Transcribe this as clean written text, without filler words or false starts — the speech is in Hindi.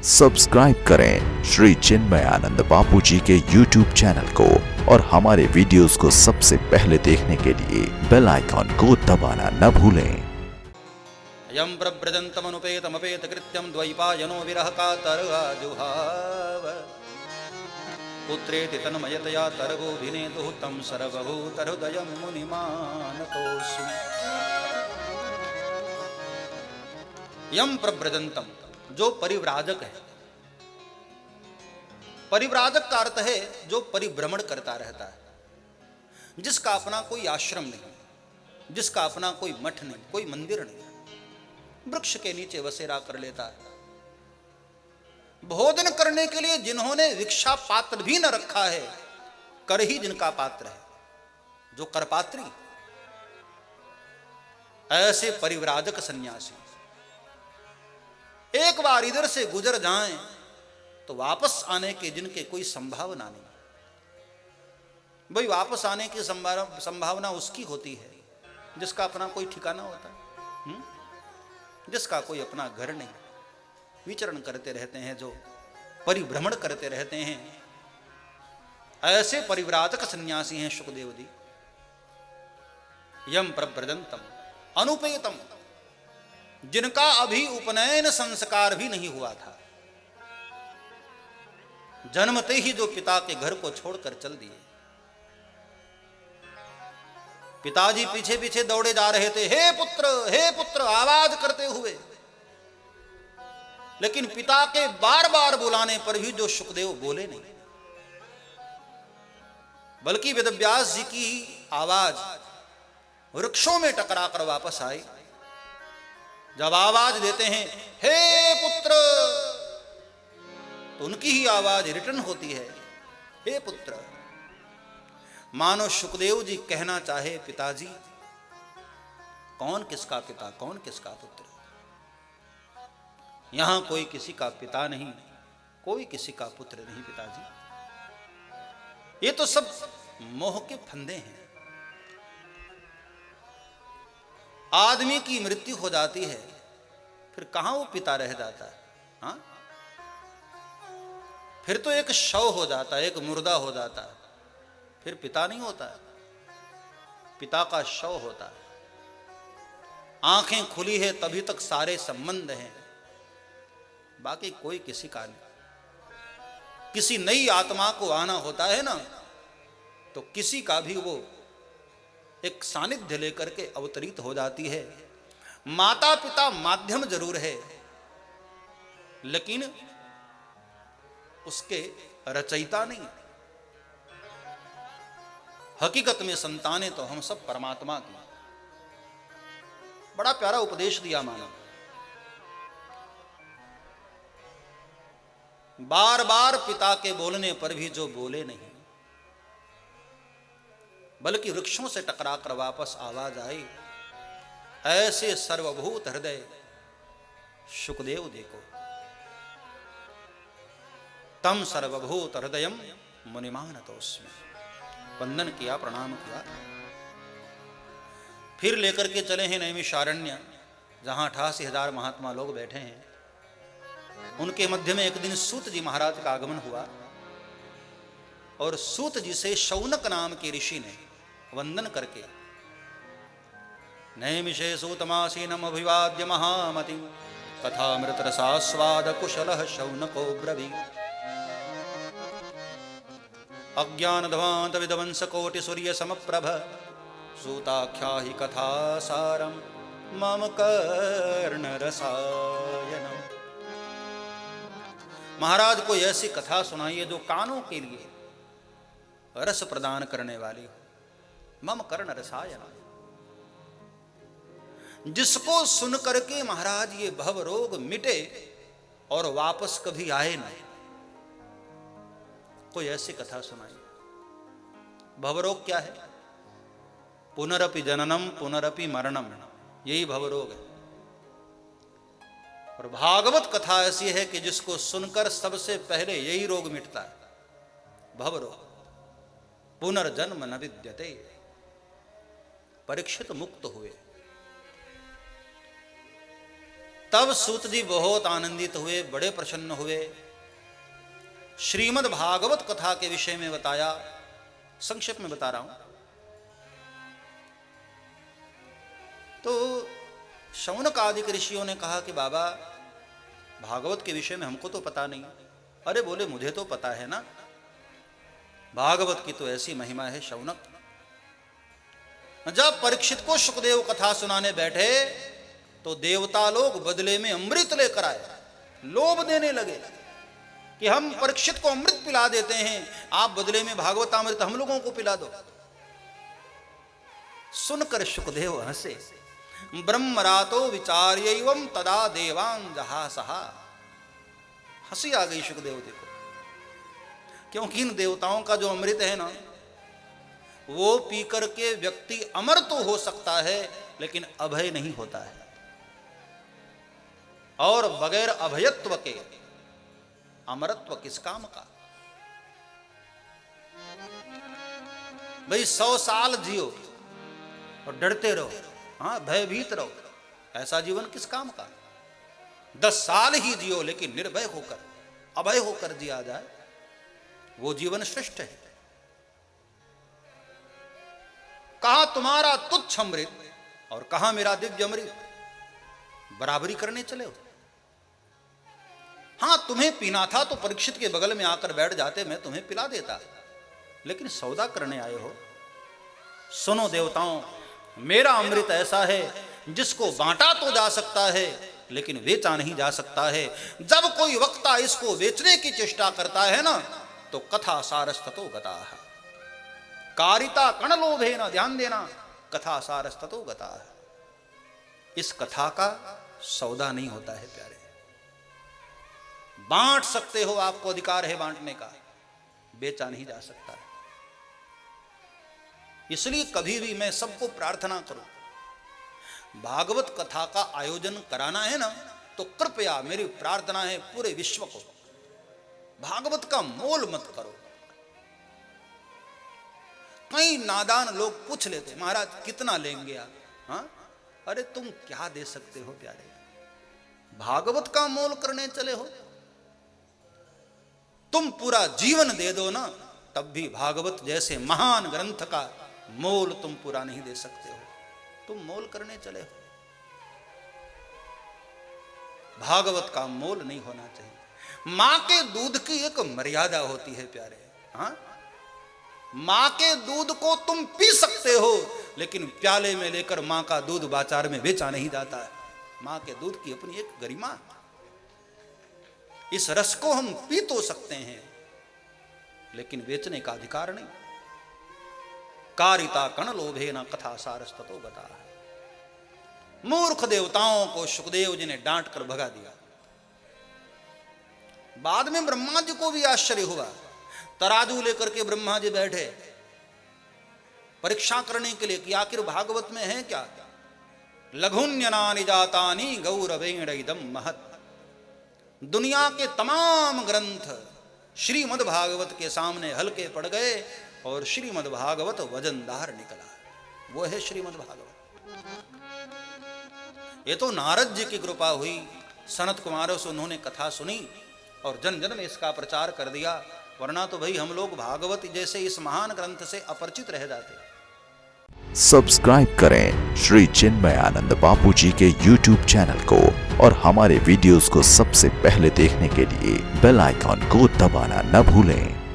सब्सक्राइब करें श्री चिन्मयानंद बापू जी के YouTube चैनल को और हमारे वीडियोस को सबसे पहले देखने के लिए बेल आइकॉन को दबाना न भूलें। यं प्रव्रजन्तमनुपेतमपेत कृत्यं द्वैपायनो विरह कातर्जुहाव पुत्रेति तन्मयतया तर्गोऽभिनेतुः तं सर्वभूतहृदयं मुनिमानतोऽस्मि। यं प्रव्रजन्तम, जो परिव्राजक है। परिव्राजक का अर्थ है जो परिभ्रमण करता रहता है, जिसका अपना कोई आश्रम नहीं, जिसका अपना कोई मठ नहीं, कोई मंदिर नहीं, वृक्ष के नीचे बसेरा कर लेता है। भोजन करने के लिए जिन्होंने भिक्षा पात्र भी न रखा है, कर ही जिनका पात्र है, जो करपात्री, ऐसे परिव्राजक सन्यासी एक बार इधर से गुजर जाएं तो वापस आने के जिनके कोई संभावना नहीं। भाई वापस आने की संभावना उसकी होती है जिसका अपना कोई ठिकाना होता है, जिसका कोई अपना घर नहीं, विचरण करते रहते हैं, जो परिभ्रमण करते रहते हैं, ऐसे परिव्राजक सन्यासी हैं शुकदेव जी। यम प्रव्रजंतम अनुपेतम, जिनका अभी उपनयन संस्कार भी नहीं हुआ था, जन्मते ही जो पिता के घर को छोड़कर चल दिए। पिताजी पीछे पीछे दौड़े जा रहे थे, हे पुत्र आवाज करते हुए, लेकिन पिता के बार बार बुलाने पर भी जो शुकदेव बोले नहीं, बल्कि वेदव्यास जी की आवाज वृक्षों में टकरा कर वापस आई। जब आवाज देते हैं हे पुत्र, तो उनकी ही आवाज रिटर्न होती है, हे पुत्र। मानो शुकदेव जी कहना चाहे, पिताजी कौन किसका पिता, कौन किसका पुत्र। यहां कोई किसी का पिता नहीं, कोई किसी का पुत्र नहीं पिताजी, ये तो सब मोह के फंदे हैं। आदमी की मृत्यु हो जाती है, फिर कहां वो पिता रह जाता है? हाँ, फिर तो एक शव हो जाता है, एक मुर्दा हो जाता है, फिर पिता नहीं होता है, पिता का शव होता है। आंखें खुली है तभी तक सारे संबंध हैं, बाकी कोई किसी का नहीं। किसी नई आत्मा को आना होता है ना, तो किसी का भी वो एक सानिध्य लेकर के अवतरित हो जाती है। माता पिता माध्यम जरूर है, लेकिन उसके रचयिता नहीं। हकीकत में संतानें तो हम सब परमात्मा की। बड़ा प्यारा उपदेश दिया मानो, बार बार पिता के बोलने पर भी जो बोले नहीं, बल्कि वृक्षों से टकराकर वापस आवाज आई, ऐसे सर्वभूत हृदय शुकदेव जी को तम सर्वभूत हृदयम मुनिमानतोस्मि। वंदन किया, प्रणाम किया। फिर लेकर के चले हैं नैमिषारण्य, जहां 88,000 महात्मा लोग बैठे हैं। उनके मध्य में एक दिन सूत जी महाराज का आगमन हुआ, और सूत जी से शौनक नाम के ऋषि ने वंदन करके नैमिषे सूतमासीनम अभिवाद्य महामति कथामृत रसास्वाद कुशलः शौनको ब्रवीत्। अज्ञानध्वांत विध्वंस कोटि सूर्य समप्रभ सूताख्या ही कथा सारम मम कर्ण रसायनम। महाराज को ऐसी कथा सुनाइए जो कानों के लिए रस प्रदान करने वाली हो। मम कर्ण रसायन, जिसको सुन करके महाराज ये भव रोग मिटे और वापस कभी आए ना, कोई ऐसी कथा सुनाई। भवरोग क्या है? पुनरपि जननम पुनरपि मरणम, यही भवरोग है। और भागवत कथा ऐसी है कि जिसको सुनकर सबसे पहले यही रोग मिटता है, भवरोग। पुनर्जन्म न विद्यते। परीक्षित मुक्त हुए, तब सूत जी बहुत आनंदित हुए, बड़े प्रसन्न हुए। श्रीमद् भागवत कथा के विषय में बताया, संक्षेप में बता रहा हूं। तो शौनक आदि के ऋषियों ने कहा कि बाबा भागवत के विषय में हमको तो पता नहीं। अरे बोले मुझे तो पता है ना, भागवत की तो ऐसी महिमा है शौनक। जब परीक्षित को शुकदेव कथा सुनाने बैठे तो देवता लोग बदले में अमृत लेकर आए, लोभ देने लगे कि हम परीक्षित को अमृत पिला देते हैं, आप बदले में भागवतामृत हम लोगों को पिला दो। सुनकर शुकदेव हंसे। ब्रह्मरातो विचार्यैवं तदा देवान् जहासहा। हंसी आ गई शुकदेव जी को, क्योंकि इन देवताओं का जो अमृत है ना, वो पीकर के व्यक्ति अमर तो हो सकता है लेकिन अभय नहीं होता है। और बगैर अभयत्व के अमरत्व किस काम का। भाई 100 साल जियो और डरते रहो, हाँ भयभीत रहो, ऐसा जीवन किस काम का। 10 साल ही जियो लेकिन निर्भय होकर, अभय होकर जिया जाए, वो जीवन श्रेष्ठ है। कहा तुम्हारा तुच्छ अमृत और कहा मेरा दिव्य अमृत, बराबरी करने चले हो। हाँ तुम्हें पीना था तो परीक्षित के बगल में आकर बैठ जाते, मैं तुम्हें पिला देता, लेकिन सौदा करने आए हो। सुनो देवताओं, मेरा अमृत ऐसा है जिसको बांटा तो जा सकता है लेकिन बेचा नहीं जा सकता है। जब कोई वक्ता इसको बेचने की चेष्टा करता है ना, तो कथा सारस्ततो गताः। कारिता कण लोभे न, ध्यान देना, कथा सारस्ततो गताः। इस कथा का सौदा नहीं होता है प्यारे। बांट सकते हो, आपको अधिकार है बांटने का, बेचा नहीं जा सकता है। इसलिए कभी भी मैं सबको प्रार्थना करूं, भागवत कथा का आयोजन कराना है ना, तो कृपया मेरी प्रार्थना है पूरे विश्व को, भागवत का मोल मत करो। कई नादान लोग पूछ लेते, महाराज कितना लेंगे आप? हाँ, अरे तुम क्या दे सकते हो प्यारे, भागवत का मोल करने चले हो? तुम पूरा जीवन दे दो ना, तब भी भागवत जैसे महान ग्रंथ का मोल तुम पूरा नहीं दे सकते हो। तुम मोल करने चले हो, भागवत का मोल नहीं होना चाहिए। मां के दूध की एक मर्यादा होती है प्यारे। हाँ, मां के दूध को तुम पी सकते हो, लेकिन प्याले में लेकर मां का दूध बाजार में बेचा नहीं जाता है। मां के दूध की अपनी एक गरिमा, इस रस को हम पी तो सकते हैं लेकिन बेचने का अधिकार नहीं। कारिता कण लोभे न कथा सारस्ततो गताः। मूर्ख देवताओं को शुकदेव जी ने डांट कर भगा दिया। बाद में ब्रह्मा जी को भी आश्चर्य हुआ। तराजू लेकर के ब्रह्मा जी बैठे परीक्षा करने के लिए कि आखिर भागवत में है क्या। लघुन्यनानि जातानि गौरवेण इदं महत्। दुनिया के तमाम ग्रंथ श्रीमद् भागवत के सामने हल्के पड़ गए और श्रीमद् भागवत वजनदार निकला। वो है श्रीमद् भागवत। ये तो नारद जी की कृपा हुई, सनत कुमारों से उन्होंने कथा सुनी और जन जन में इसका प्रचार कर दिया, वरना तो भाई हम लोग भागवत जैसे इस महान ग्रंथ से अपरिचित रह जाते। सब्सक्राइब करें श्री चिन्मयानंद बापू जी के YouTube चैनल को और हमारे वीडियोस को सबसे पहले देखने के लिए बेल आइकॉन को दबाना न भूलें।